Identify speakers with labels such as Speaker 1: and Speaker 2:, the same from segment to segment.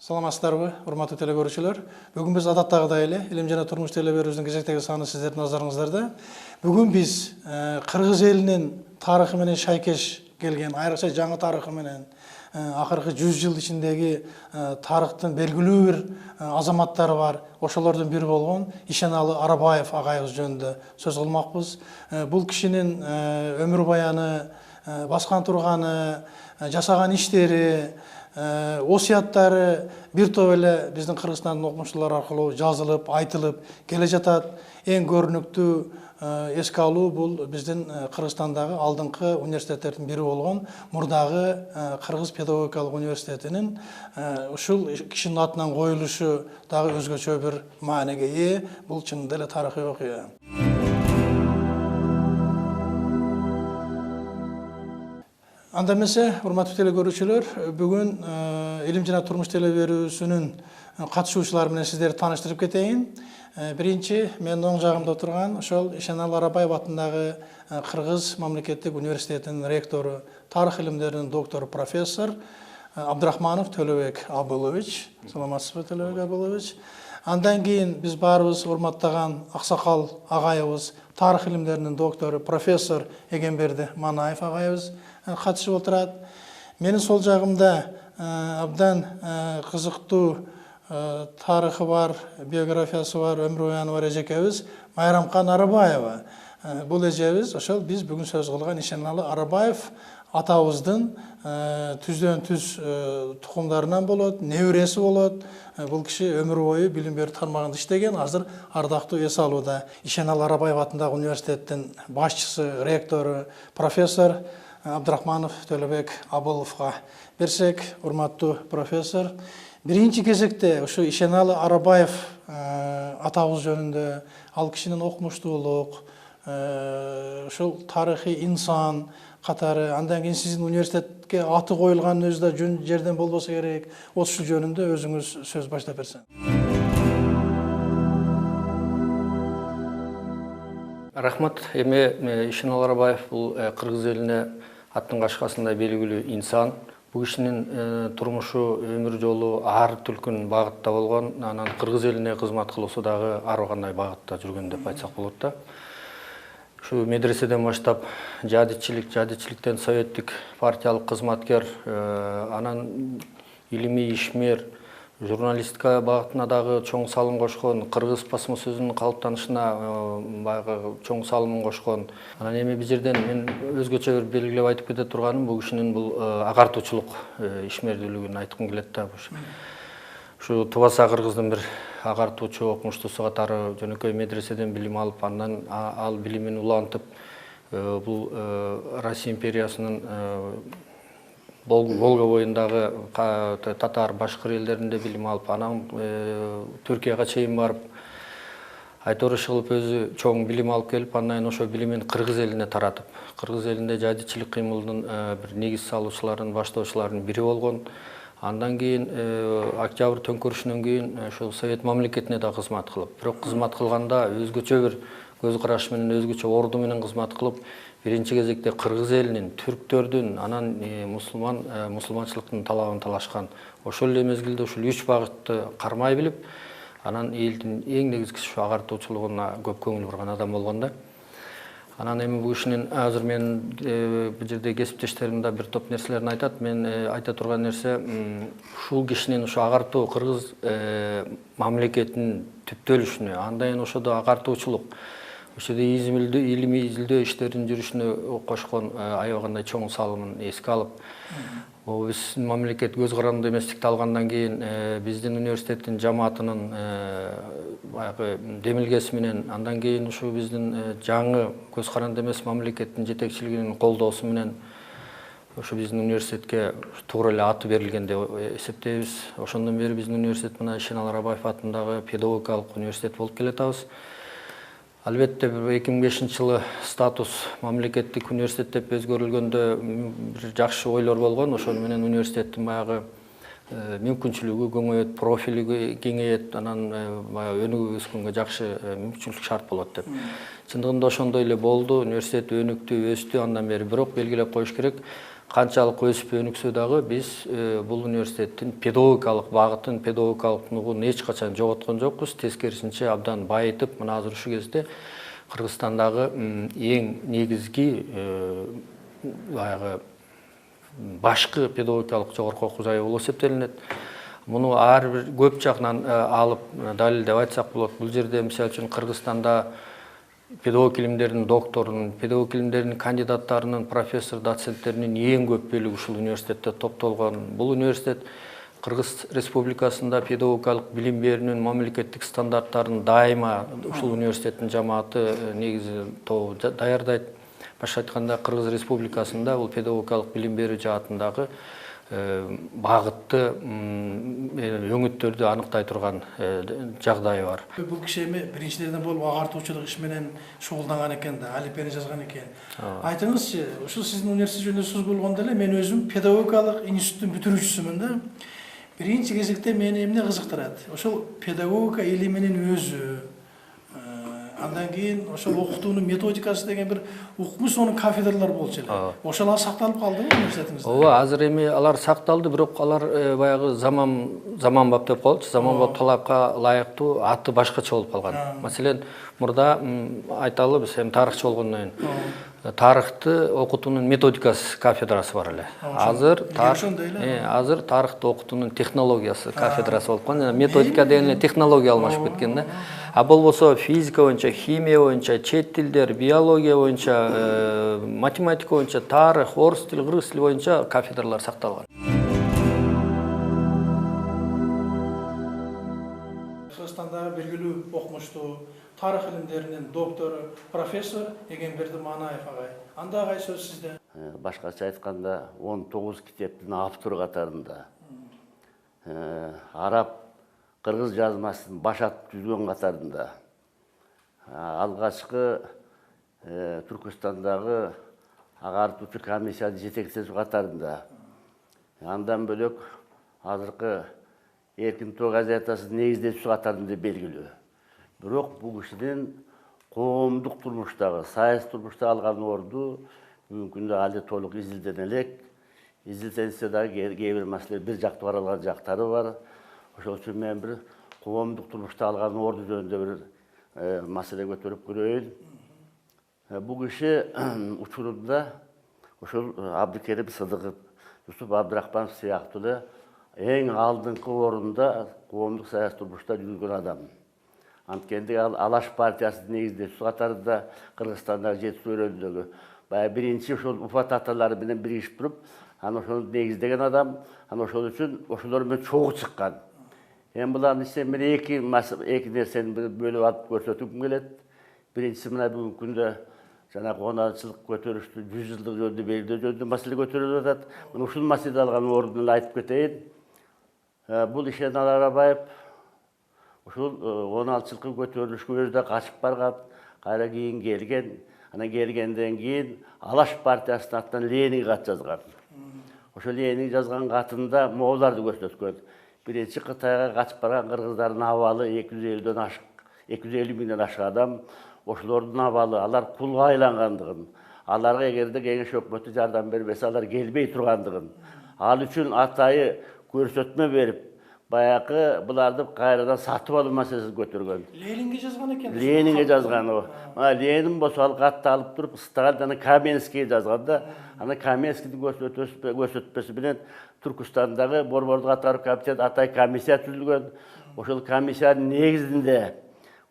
Speaker 1: Саламатсыздарбы, урматтуу теле көрүүчүлөр. Бүгүн биз адаттагыдай эле Илим жана турмуш теле берүүбүздүн кезектеги саны сиздердин назарыңыздарда. Бүгүн биз Кыргыз элинин тарыхы менен шайкеш келген, айрыкча жаңы тарыхы менен акыркы 100 жыл ичиндеги тарыхтын белгилүү бир азаматтары бар, ошолордун бири болгон Ишеналы Арабаев агайыбыз жөнүндө сөз кылмакпыз. Бул кишинин өмүр баяны, баскан турганы, жасаган иштери, осуяттары бир топ эле биздин Кыргызстандын окумуштуулары аркылуу жазылып, айтылып келе жатат. Эң көрүнүктүү эске алуу бул биздин Кыргызстандагы алдыңкы университеттердин бири болгон мурдагы Кыргыз педагогикалык университетинин ушул кишинин атынан коюлушу дагы өзгөчө бир мааниге ээ. Бул чынында эле тарыхый окуя. Анда эмесе, урматтуу теле көрүүчүлөр, бүгүн Илим жана турмуш теле берүүсүнүн катышуучулары менен сиздерди тааныштырып кетейин. Биринчи, менин оң жагымда отурган ошол Ишеналы Арабаев атындагы Кыргыз мамлекеттик университетинин ректору, тарых илимдеринин доктору, профессор Абдрахманов Төлөбек Абылович. Саламатсызбы, Төлөбек Абылович? Андан кийин биз баарыбыз урматтаган аксакал агайыбыз, тарых илимдеринин доктору, профессор Эгемберди Манаев агайыбыз катышып отурат. Менин сол жагымда абдан кызыктуу тарыхы бар, биографиясы бар, өмүр баяны бар эжекебиз Майрамкан Арабаева. Бул эжебиз ошол биз бүгүн сөз кылган Ишеналы Арабаев атабыздын түздөн түз тукумдарынан болот, небереси болот. Бул киши өмүр бою билим берүү тармагында иштеген, азыр ардактуу эс алууда. Ишеналы Арабаев атындагы университеттин башчысы, ректору, профессор Абдрахманов Төлөбек Абыловго берсек, урматтуу профессор, биринчи кезекте ушу Ишеналы Арабаев атабыз жөнүндө, ал кишинин окумуштуулук, ушул тарыхый инсан катары, андан кийин сиздин университетке аты коюлганын өзү да жөн жерден болбосо керек. Ошол жөнүндө өзүңүз сөз баштап берсеңиз.
Speaker 2: Рахмат. Эми Ишеналы Арабаев бул Кыргыз элине аттын кашкасындай белгилүү инсан. Бул кишинин турмушу, өмүр жолу ар түркүн багытта болгон, анан Кыргыз элине кызмат кылуусу дагы ар кандай багытта жүргөн деп айтсак болот да. Ушу медреседен баштап жадичиликтен советтик партиялык кызматкер, анан илимий ишмер, журналистика багытына дагы чоң салым кошкон, кыргыз басмасөзүнүн калыптанышына баягы чоң салымын кошкон. Анан эми бул жерден мен өзгөчө бир белгилеп айтып кете турганым, бул кишинин бул агартуучулук ишмердүүлүгүн айткым келет да. Ушу Тубаса Кыргыздын бир агартуучу окумуштуусу катары жөнөкөй медреседен билим алып, андан ал билимин улантып, бул Россия империясынын Волга боюндагы татар, башкыр элдеринде билим алып, анан Түркияга чейин барып, айторуш кылып өзү чоң билим алып келип, андан ошо билимин Кыргыз элине таратып, Кыргыз элинде жадичилик кыймылдын бир негиз салуучуларынын, баштоочуларынын бири болгон. Андан кийин Октябрь төңкөрүшүнөн кийин ошол Совет мамлекетине да кызмат кылып, бирок кызмат кылганда өзгөчө бир көз караш менен, өзгөчө орду менен кызмат кылып, биринчи кезекте Кыргыз элинин, түрктөрдүн, анан мусулманчылыктын талабын талашкан. Ошол эле мезгилде ушул 3 багытты кармай билип, анан элдин эң негизгиси ушу агартуучулугуна көп көңүл бурган адам болгон да. Анан эми бул кишинин азыр мен бул жерде кесиптештерим да бир топ нерселерин айтат. Мен айта турган нерсе, ушул кишинин ушу агартуу Кыргыз мамлекетинин түптөлүшүнө, андан ошодо агартуучулук, ошодо илимий изилдөө иштеринин жүрүшүнө кошкон аябагандай чоң салымын эске алып, биздин мамлекет көз каранды эместикти алгандан кийин биздин университеттин жамаатынын баягы демилгеси менен, андан кийин ушу биздин жаңы көз каранды эмес мамлекеттин жетекчилигинин колдоосу менен ошо биздин университетке туура эле аты берилген деп эсептейбиз. Ошондон бери биздин университет мына Ишеналы Арабаев атындагы педагогикалык университет болуп келатабыз. Албетте 2005-жылы статус мамлекеттик университет деп өзгөрүлгөндө бир жакшы ойлор болгон. Ошол менен университеттин баягы мүмкүнчүлүгү көбөйөт, профили кеңейет, анан баягы өнүгүп өскөнгө жакшы мүмкүнчүлүк шарт болот деп. Чындыгында ошондой эле болду. Университет өнүктү, өстү андан бери. Бирок белгилеп коюш керек, канчалык өсүп өнүксө дагы биз бул университеттин педагогикалык багытын, педагогикалык нугун эч качан жоготкон жокпуз. Тескерисинче абдан байытып, мына азыр ушул кезде Кыргызстандагы эң негизги баягы башкы педагогикалык жогорку окуу жайы болуп эсептелинет. Муну ар бир көп жагынан алып далилдеп айтсак болот. Бул жерде мисалы үчүн Кыргызстанда педагог илимдеринин докторунун, педагог илимдеринин кандидаттарынын, профессор, доценттеринин эң көп бөлүгү ушул университетте топтолгон. Бул университет Кыргыз Республикасында педагогикалык билим берүүнүн мамлекеттик стандарттарын дайыма ушул университеттин жамааты негизи даярдайт. Башка айтканда, Кыргыз Республикасында бул педагогикалык билим берүү жаатындагы багытты өңүттөрдү аныктай турган жагдайы бар.
Speaker 1: Бул киши эми биринчилерден болуп агартуучулук иш менен шугулданган экен да, алифбени жазган экен. Айтыңызчы, ушул сиздин университет жөнүндө сөз болгондо эле мен өзүм педагогикалык институттун бүтүрүүчүсүмүн да. Биринчи кезекте мени эмне кызыктырат? Ошол педагогика илиминин өзү, андан кийин ошол окутуунун методикасы деген бир укмуш сонун кафедралар болчу эле. Ошолар сакталып калдыбы университетиңизде?
Speaker 2: Ооба, азыр эми алар сакталды, бирок алар баягы заманбап деп коелучу, заманбап талапка ылайыктуу аты башкача болуп калган. Маселен, мурда айталы биз эми тарыхчы болгондон кийин тарыхты окутуунун методикасы кафедрасы бар эле. Азыр тарыхты окутуунун технологиясы кафедрасы болуп калган. Методика деген эле технология алмашып кеткен да. А болбосо физика боюнча, химия боюнча, чет тилдер, биология боюнча, математика боюнча, тарых, орус тили, кыргыз тили боюнча кафедралар сакталган.
Speaker 1: Кыргызстандагы белгилүү окумуштуу тарых илимдеринин доктору, профессор Эгемберди Манаев агай. Анда агай сөз сизде.
Speaker 3: Башкача айтканда 19 китептин автору катарында. Араб кыргыз жазмасын башат түзгөн катарында. Алгачкы Түркүстандагы агартуучу комиссиянын жетекчиси катарында. Андан бөлөк азыркы Эркин Тоо газетасынын негиздөөчүсү катарында белгилүү. Бирок бул кишинин коомдук турмуштагы, саясий турмушта алган орду бүгүнкү күндө али толук изилдене элек. Изилденсе дагы кээ бир маселе бир жактуу каралган жактары бар. Ошол үчүн мен бир коомдук турмушта алган орду жөнүндө бир маселе көтөрүп көрөйүн. Бул киши учурунда ошол Абдыкерим Сыдыков, Юсуп Абдрахманов сыяктуу эле эң алдыңкы орунда коомдук саясий турмушта жүргөн адам. Анткенде Алаш партиясынын негиздөөчүсү катарында Кыргызстандагы жетишүү өрөөндөгү баягы биринчи ошол Уфа татарлары менен биригишип туруп, аны ошону негиздеген адам, аны ошол үчүн ошолор менен чогуу чыккан. Эми булардын ичинен мен эки нерсени бөлүп алып көрсөткүм келет. Биринчиси мына бүгүнкү күндө жанагы 10-жылдык көтөрүштү 100 жылдык жөнүндө белгилөө жөнүндө маселе көтөрүлүп атат. Мына ушул маселе алган ордун эле айтып кетейин. Бул Ишенал Арабаев ушул 16-жылкы көтөрүлүшкө өзү да качып барган, кайра кийин келген. Анан келгенден кийин Алаш партиясынын атынан Ленинге кат жазган. Ошол Ленин жазган катында могуларды көрсөткөн. Биринчи Кытайга качып барган кыргыздардын абалы 250 миңден ашык адам. Ошолордун абалы, алар кулга айлангандыгын, аларга эгерде кеңеш өкмөтү жардам бербесе, алар келбей тургандыгын, ал үчүн атайы көрсөтмө берип, баягы буларды кайрадан сатып алуу маселесин көтөргөн.
Speaker 1: Ленинге жазган экен.
Speaker 3: Ленинге жазган о. Ленин болсо ал катты алып туруп Сталин Каменскийге жазган да. Аны Каменскийдин көрсөтмөсү менен Түркүстандагы Борбордук аткаруу комитет атай комиссия түзүлгөн. Ошол комиссиянын негизинде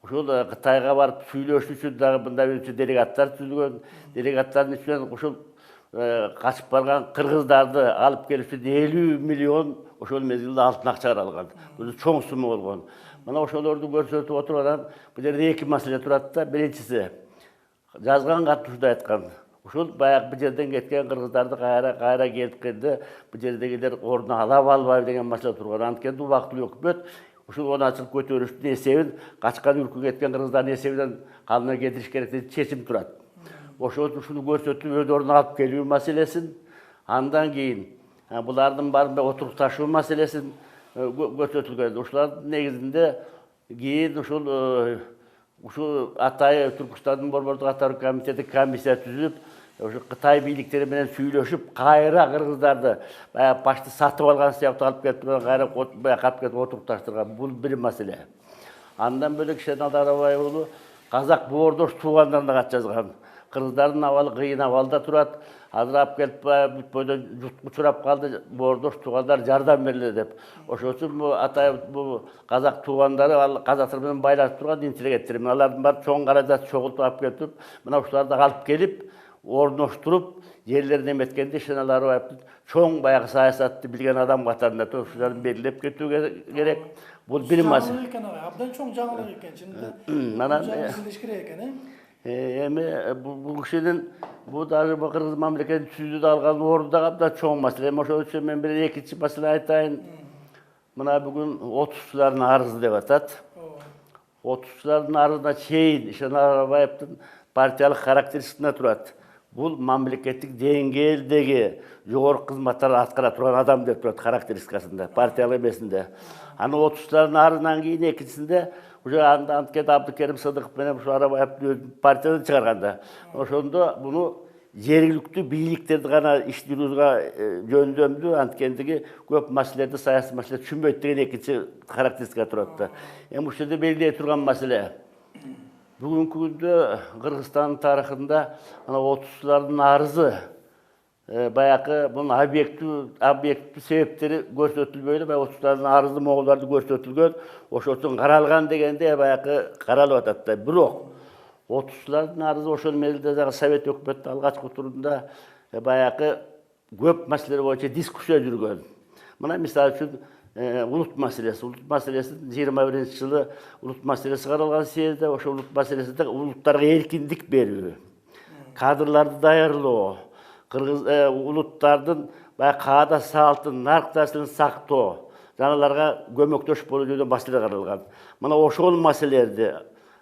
Speaker 3: ошол Кытайга барып сүйлөшүү үчүн дагы мындай бир делегаттар түзүлгөн. Делегаттардын ичинен ошол качып барган кыргыздарды алып келиш үчүн 50 миллион ошол мезгилде алтын акча каралган. Бул чоң сумма болгон. Мына ошолорду көрсөтүп отурган бул жерде эки маселе турат да. Биринчиси жазган катышууда айткан. Ошол баягы бул жерден кеткен кыргыздарды кайра келткенде бул жердегилер ордуна алып албайбы деген маселе турган. Анткени убактылуу өкмөт ушул 10-жылдык көтөрүштүн эсебин качкан өлкөгө кеткен кыргыздардын эсебинен калына кетириш керек деген чечим турат. Ошол ушуну көрсөтүп өз ордуна алып келүү маселесин, андан кийин булардын баарын отурукташуу маселесин көрсөтүлгөн. Ушулардын негизинде кийин ушул атайы Түркүстандын Борбордук аткаруу комитети комиссия түзүп, Ошо Кытай бийликтери менен сүйлөшүп, кайра кыргыздарды баягы башты сатып алган сыяктуу алып келип турган, кайра баягы алып келип отурупташтырган. Бул бир маселе. Андан бөлөк Шенал Арабаев уулу казак боордош туугандарына кат жазган. Кыргыздардын абалы кыйын абалда турат. Азыр алып келип бүт бойдон учурап калды, боордош туугандар жардам бергиле деп. Ошол үчүн бул Атаев бул казак туугандары, казактар менен байланышып турган интеллигенттер. Алардын баары чоң каражат чогултуп алып келип, мына ушуларды алып келип, орноштуруп, жерлерин эметкенде Шенал Арабаевдин чоң баягы саясатты билген адам катарында туруп, ушуларды белгилеп кетүү керек. Бул бир маселе.
Speaker 1: Жаңылык экен, абдан чоң жаңылык экен, чынында.
Speaker 3: Анан
Speaker 1: Жаңылык керек экен,
Speaker 3: эми бул кишинин бул даже кыргыз мамлекетин түзүүдө алган орду да абдан чоң маселе. Ошол үчүн мен бир экинчи маселе айтайын. Мына бүгүн 30чулардын арызы деп атат. 30чулардын арызына чейин Шенал Арабаевдин партиялык характеристикасына турат. Бул мамлекеттик деңгээлдеги жогорку кызматтарды аткара турган адам деп турат характеристикасында, партиялык эмесинде. Аны 30чулардын арызынан кийин экинчисинде уже анткени Абдыкерим Сыдыков менен ушу Арабаевди партиядан чыгарганда, ошондо буну жергиликтүү бийликтерди гана иш жүргүзүүгө жөндөмдүү, анткендиги көп маселелерди саясий маселе түшүнбөйт деген экинчи характеристика турат да. Эми ушул жерде белгилей турган маселе. Бүгүнкү күндө Кыргызстандын тарыхында ана 30чулардын арызы баягы бунун объектив себептери көрсөтүлбөйдү, баягы 30чулардын арызы моголдорду көрсөтүлгөн, ошол үчүн каралган дегенде баягы каралып атат да. Бирок 30чулардын арызы ошол мезгилде дагы Совет өкмөтүнүн алгачкы турунда баягы көп маселелер боюнча дискуссия жүргөн. Мына мисалы үчүн улут маселеси 21-жылы улут маселеси каралган съезде, ошол улут маселесинде улуттарга эркиндик берүү, кадрларды даярлоо, кыргыз улуттардын баягы каада салтын, нарк-нерселерин сактоо, жаналарга көмөктөш болуу жөнүндө маселе каралган. Мына ошол маселелерди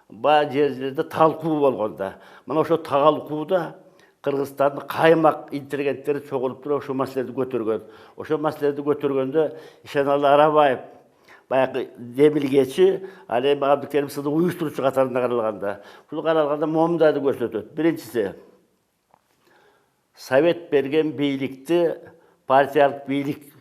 Speaker 3: баягы жерлерде талкуу болгондо, мына ошол талкууда Кыргызстандын каймак интеллигенттери чогулуп туруп ошол маселелерди көтөргөн. Ошол маселелерди көтөргөндө Шенал Арабаев баягы демилгечи, ал эми Абдыкерим Сыдыков уюштуруучу катарында каралганда. Бул каралганда момундайды көрсөтөт. Биринчиси, Совет берген бийликти партиялык бийлик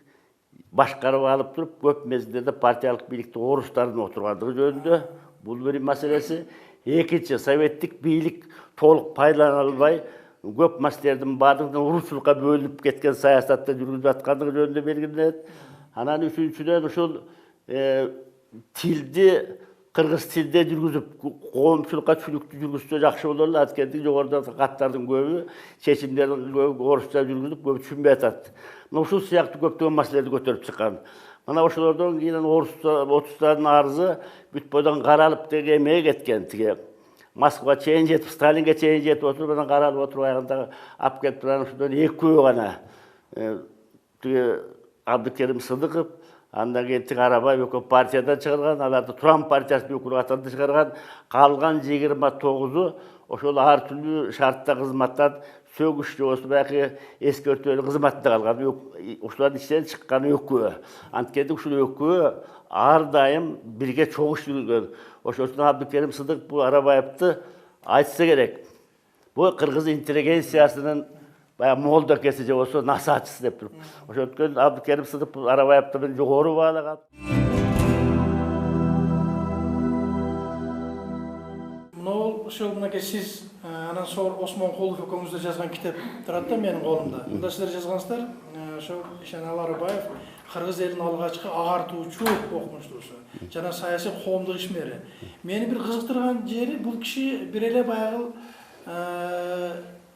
Speaker 3: башкарып алып туруп, көп мезгилдерде партиялык бийликти орустардын отургандыгы жөнүндө бул бир маселеси. Экинчи, советтик бийлик толук пайдалана албай, көп маселелердин баардыгын урушчулукка бөлүнүп кеткен саясатты жүргүзүп аткандыгы жөнүндө белгиленет. Анан үчүнчүдөн ушул тилди кыргыз тилде жүргүзүп, коомчулукка түшүнүктүү жүргүзсө жакшы болор эле. Анткени жогорудагы каттардын көбү, чечимдердин көбү орусча жүргүзүп, көбү түшүнбөй атат. Мына ушул сыяктуу көптөгөн маселелерди көтөрүп чыккан. Мына ошолордон кийин 30чулардын арызы бүт бойдон каралып деге эмеге кеткен. Тиги Москва чейин жетип, Сталинге чейин жетип отуруп, анан каралып отуруп аягында алып келип турган ошондон экөө гана. Тиги Абдыкерим Сыдыков, андан кийин тиги Арабаев экөө партиядан чыгарган, аларды Туран партиясынын өкүлү катарында чыгарган, калган 29-у ошол ар түрдүү шартта кызматтан сөгүш же болсо баягы эскертүүнүн кызматында калган. Ушулардын ичинен чыккан экөө. Анткени ушул экөө ар дайым бирге чогуу иш жүргүзгөн. Ошол үчүн Абдыкерим Сыдыков бул Арабаевди айтса керек. Бул кыргыз интеллигенциясынын баягы молдокеси же болсо насаатчысы деп туруп. Ошондуктан Абдыкерим Сыдыков бул Арабаевди жогору баалаган.
Speaker 1: Ошол мынакей сиз анан соң Осмонкулов экөөңүздө жазган китеп турат да менин колумда. Мында силер жазгансыздар, ошол Шенал Арабаев кыргыз элин алгачкы агартуучу окумуштуусу жана саясий коомдук ишмери. Мени бир кызыктырган жери бул киши бир эле баягы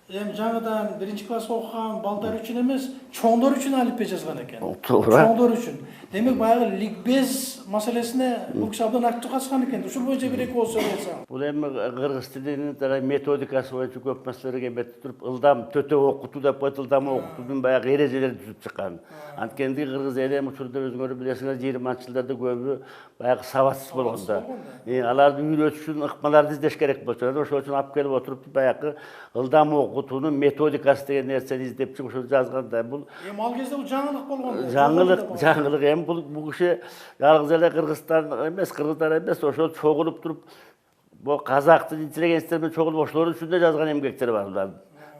Speaker 1: эми жаңыдан биринчи класс окуган балдар үчүн эмес, чоңдор үчүн алипбе жазган экен. Чоңдор үчүн. Демек баягы ликбез маселесине бул киши абдан актив катышкан экен. Ушул боюнча бир эки ооз сөйлөсөң.
Speaker 3: Бул эми кыргыз тилинин методикасы боюнча көп маселелерге эметип туруп, ылдам төтө окутуу деп коет, ылдам окутуунун баягы эрежелери түзүп чыккан. Анткени кыргыз эли эми учурда өзүңөр билесиңер 20-жылдарда көбү баягы сабатсыз болгондо. Аларды үйрөтүш үчүн ыкмаларды издеш керек болчу. Ошол үчүн алып келип отуруп баягы ылдам окутуунун методикасы деген нерсени издеп чыгып ошол жазганда бул
Speaker 1: эми ал кезде бул жаңылык болгон.
Speaker 3: Жаңылык эми бул киши жалгыз эле Кыргызстан эмес, кыргыздар эмес, ошол чогулуп туруп, бул казактын интеллигенциясы менен чогулуп ошолор үчүн да жазган эмгектери бар.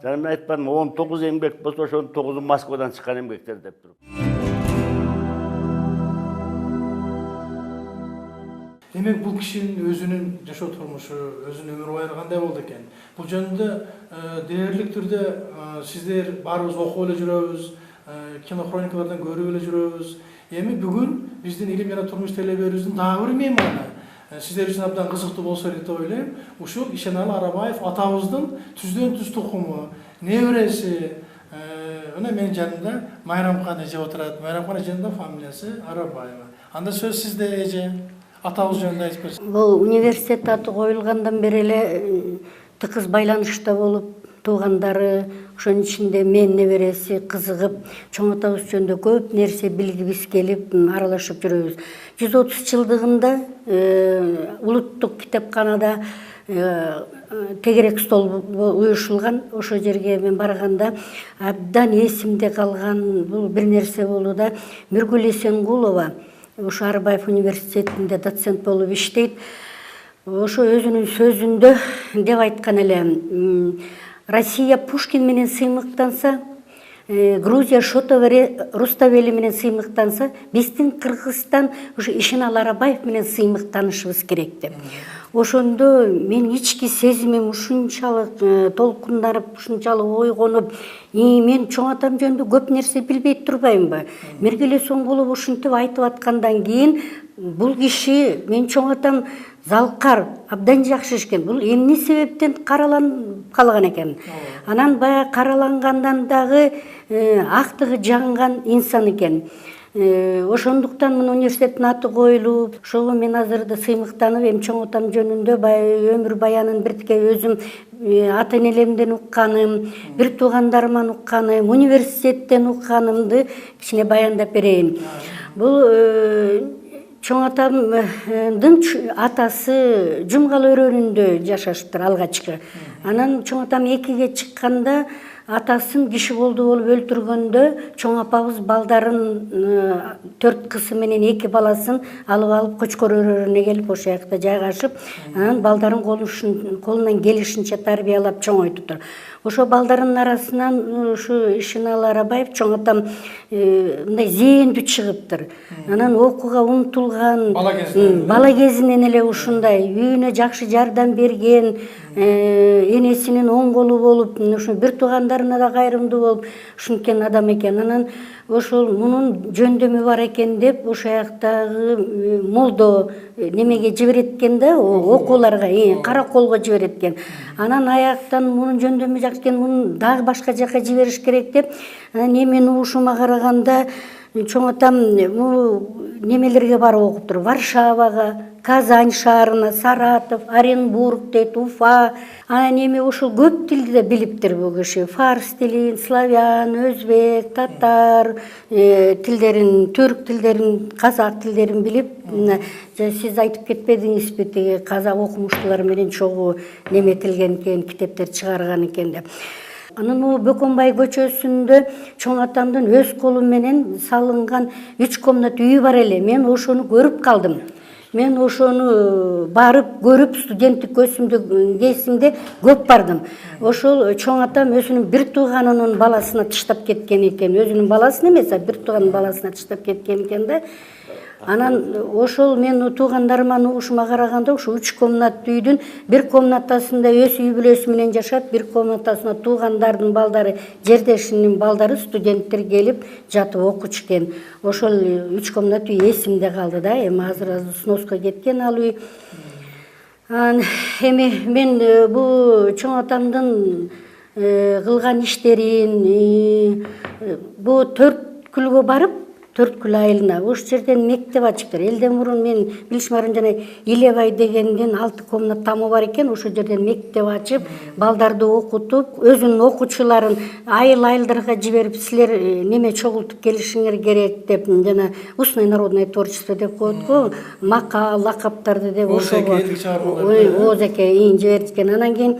Speaker 3: Жана мен айтпадым 19 эмгек болсо ошонун 9-у Москвадан чыккан эмгектер деп туруп.
Speaker 1: Демек бул кишинин өзүнүн жашоо турмушу, өзүнүн өмүр баю кандай болду экен? Бул жөнүндө дээрлик түрдө сиздер баарыбыз окуп эле жүрөбүз, кинохроникалардан көрүп эле жүрөбүз. Эми бүгүн биздин илим жана турмуш телеберүүбүздүн дагы бир мейманы. Сиздер үчүн абдан кызыктуу болсо эле деп ойлойм. Ушул Ишеналы Арабаев атабыздын түздөн түз тукуму, небереси. Мына менин жанымда Майрамкан эже отурат. Майрамкан эженин да фамилиясы Арабаева. Анда сөз сизде, эже. Атабыз жөнүндө айтып берсиз.
Speaker 4: Бул университет аты коюлгандан бери эле тыкыз байланышта болуп, туугандары, ошонун ичинде мен небереси кызыгып, чоң атабыз жөнүндө көп нерсе билгибиз келип, аралашып жүрөбүз. 130 жылдыгында улуттук китепканада тегерек стол уюшулган. Ошол жерге мен барганда абдан эсимде калган бул бир нерсе болду да. Миргүл Эсенгулова ошо Арбаев университетинде доцент болуп иштейт. Ошо өзүнүн сөзүндө деп айткан эле: Россия Пушкин менен сыймыктанса, Грузия Шотове Руставели менен сыймыктанса, биздин Кыргызстан ушу Ишеналы Арабаев менен сыймыктанышыбыз керек деп. Ошондо мен ички сезимим ушунчалык толкунданып, ушунчалык ойгонуп, мен чоң атам жөнүндө көп нерсе билбей турбаймынбы? Миргүл Эсенгулова ушинтип айтып аткандан кийин бул киши, мен чоң атам залкар, абдан жакшы экен. Бул эмне себептен караланып калган экен? Анан баягы каралангандан дагы актыгы жанган инсан экен. Ошондуктан мына университеттин аты коюлуп, ошого мен азыр да сыймыктанып, эми чоң атам жөнүндө өмүр баянын биртике өзүм ата энелеримден укканым, бир туугандарыман укканым, университеттен укканымды кичине баяндап берейин. Бул чоң атамдын атасы Жумгал өрөөнүндө жашашыптыр алгачкы. Анан чоң атам 2-ге чыкканда атасын киши болду болуп өлтүргөндө чоң апабыз балдарын 4 кызы менен 2 баласын алып Кочкор өрөөнүнө келип ошол жакта жайгашып, анан балдарын колунан келишинче тарбиялап чоңойтуптур. Ошо балдарынын арасынан ушу Ишеналы Арабаев чоң атам мындай зээндүү чыгыптыр. Анан окууга умтулган, бала кезинен эле ушундай үйүнө жакшы жардам берген, энесинин оң колу болуп, ушу бир туугандарына да кайрымдуу болуп, ушинткен адам экен. Анан ошол мунун жөндөмү бар экен деп ошол жактагы молдо немеге жиберет экен да, окууларга, караколго жиберет экен. Анан аяктан мунун жөндөмү жакшы экен, муну дагы башка жака жибериш керек деп, менин угушума караганда чоң атам немелерге барып окуптур. Варшавага, Казань шаарына, Саратов, Оренбург дейт, Уфа. Анан эми ошол көп тилди да билиптир бул киши. Фарс тилин, славян, өзбек, татар тилдерин, түрк тилдерин, казак тилдерин билип, сиз айтып кетпедиңизби, тиги казак окумуштуулар менен чогуу неметилген экен, китептер чыгарган экен деп. Анан Бөкөнбай көчөсүндө чоң атамдын өз колу менен салынган 3 комнат үйү бар эле. Мен ошону көрүп калдым. Мен ошону барып көрүп, студенттик кезимде көп бардым. Ошол чоң атам өзүнүн бир тууганынын баласына тыштап кеткен экен. Өзүнүн баласын эмес, бир тууганын баласына тыштап кеткен экен да. Анан ошол мен туугандарыман угушума караганда ушу 3 комнат үйдүн бир комнатасында өз үй бүлөсү менен жашап, бир комнатасына туугандардын балдары, жердешинин балдары, студенттер келип жатып окучу экен. Ошол 3 комнат үй эсимде калды да. Эми азыр сноска кеткен ал үй. Эми мен бул чоң атамдын кылган иштерин бул 4 күлгө барып, 4 күл айылына ош жерден мектеп ачыптыр. Элден мурун мен билишмарым жана Илебай дегенден 6 комнат тамы бар экен. Ошол жерден мектеп ачып, балдарды окутуп, өзүнүн окуучуларын айыл-айылдарга жиберип, силер неме чогултуп келишиңер керек деп, жана устное народное творчество деп коет го, макал, лакаптарды деп ошого озеке жиберди экен. Анан кийин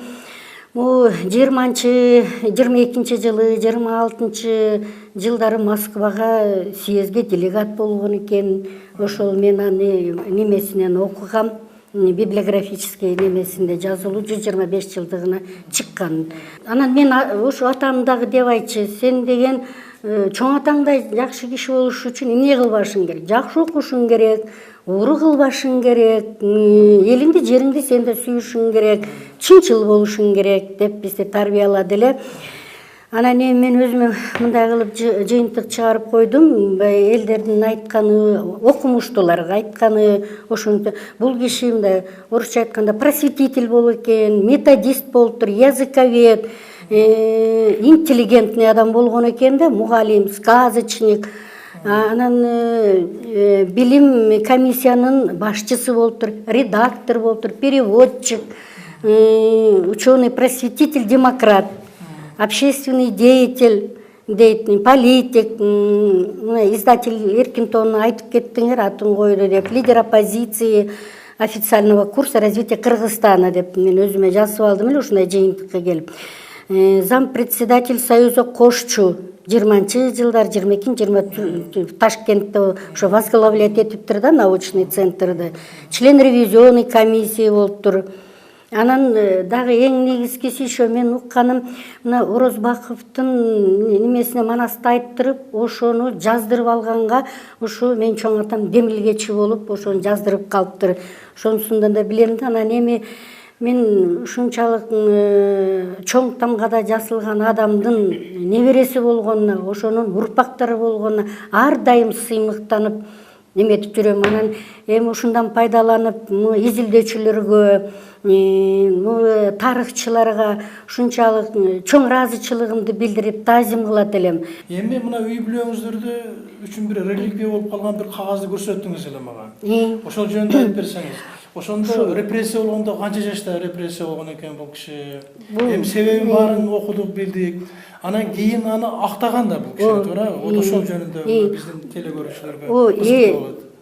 Speaker 4: 22 жылы, 26 жылдары Москвага съездге делегат болгон экен. Ошол мен аны немесинен окугам. библиографический немесинде жазылуу 125 жылдыгына чыккан. Анан мен ошо атамдагы деп айтчы, сен деген чоң атаңдай жакшы киши болуш үчүн эмне кылбашың керек? Жакшы окушуң керек, ууру кылбашың керек, элиңди жериңди сен да сүйүшүң керек, чынчыл болушуң керек деп бизди тарбиялады эле. Анан мен өзүмө мындай кылып жыйынтык чыгарып койдум. Элдердин айтканы, окумуштууларга айтканы ошентип бул киши мындай орусча айтканда просветитель болуп экен, методист болуптур, языковед, интеллигентный адам болгон экен да, мугалим, сказочник. Анан билим комиссиянын башчысы болуптур, редактор болуптур, переводчик, ученый, просветитель, демократ, общественный деятель, политик, издатель Эркинтон айтып кеттиңер, атын койду деп, лидер оппозиции официального курса развития Кыргызстана деп мен өзүмө жазып алдым эле ушундай жыйынтыкка келип. Зам председатель Союза кошчу 20-жылдар, 22-20 Ташкентте ошо возглавлять этиптир да, научный центрды. Член ревизионный комиссии болуптур. Анан дагы эң негизгиси ошо мен укканым, мына Орозбаковдун немесине манасты айттырып, ошону жаздырып алганга, ошо мен чоң атам демилгечи болуп, ошону жаздырып калыптыр. Ошонусундан да билем да. Анан эми мен ушунчалык чоң тамгада жасылган адамдын небереси болгонуна, ошонун урпактары болгонуна ар дайым сыймыктанып неметип жүрөм. Анан эми ушундан пайдаланып изилдөөчүлөргө, тарыхчыларга ушунчалык чоң ыраазычылыгымды билдирип таазим кылат элем.
Speaker 1: Эми мына үй бүлөңүздөрдө үчүн бир реликвия болуп калган бир кагазды көрсөттүңүз эле мага. Ошол жөнүндө айтып берсеңиз. Ошондо репрессия болгондо канча жашта репрессия болгон экен бул киши? Эми себебин баарын окудук, билдик. Анан кийин аны актаган да бул киши, туура? Ошол жөнүндө биздин телекөрүүчүлөргө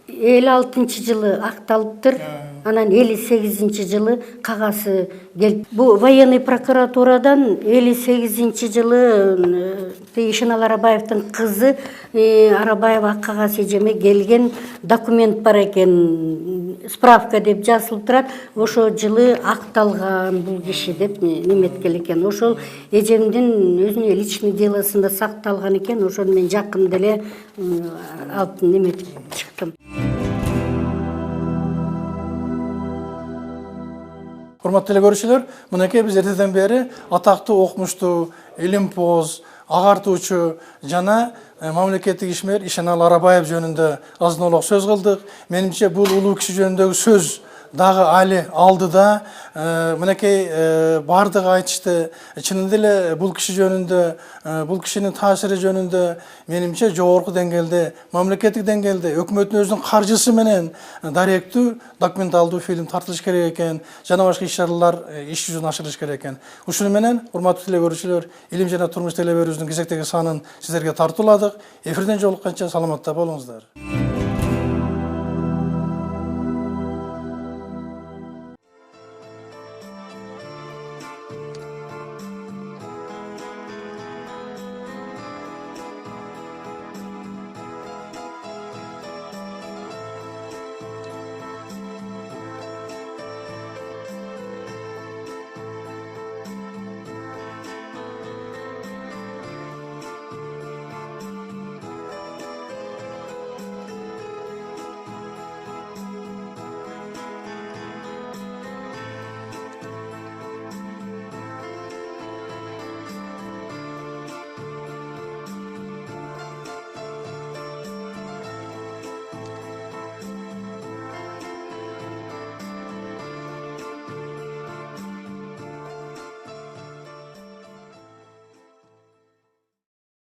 Speaker 4: 56-жылы акталыптыр. Анан 58-жылы кагасы келип. Бу военный прокуратурадан 58-жылы Ишенал Арабаевдин кызы Арабаева ак кагаз эжеме келген документ бар экен. Справка деп жазылып турат. Ошо жылы акталган бул киши деп неметкен экен. Ошол эжемдин өзүнүн личный делосунда сакталган экен. Ошону мен жакында эле алып неметип чыктым.
Speaker 1: Урматтуу телекөрүүчүлөр, мынакей биз эртеден бери атактуу окумуштуу, илимпоз, агартуучу жана мамлекеттик ишмер Ишенал Арабаев жөнүндө азын-олук сөз кылдык. Менимче бул улуу киши жөнүндөгү сөз дагы али алдыда. Мынакей бардыгы айтышты. Чынында эле бул киши жөнүндө, бул кишинин таасири жөнүндө менимче жогорку деңгээлде, мамлекеттик деңгээлде өкмөттүн өзүнүн каржысы менен даректүү, документалдуу фильм тартылыш керек экен, жана башка иш-чаралар иш жүзүнө ашырылыш керек экен. Ушуну менен урматтуу телекөрүүчүлөр, Илим жана турмуш телеберүүбүздүн кезектеги санын сиздерге тартууладык. Эфирден жолукканча саламатта болуңуздар.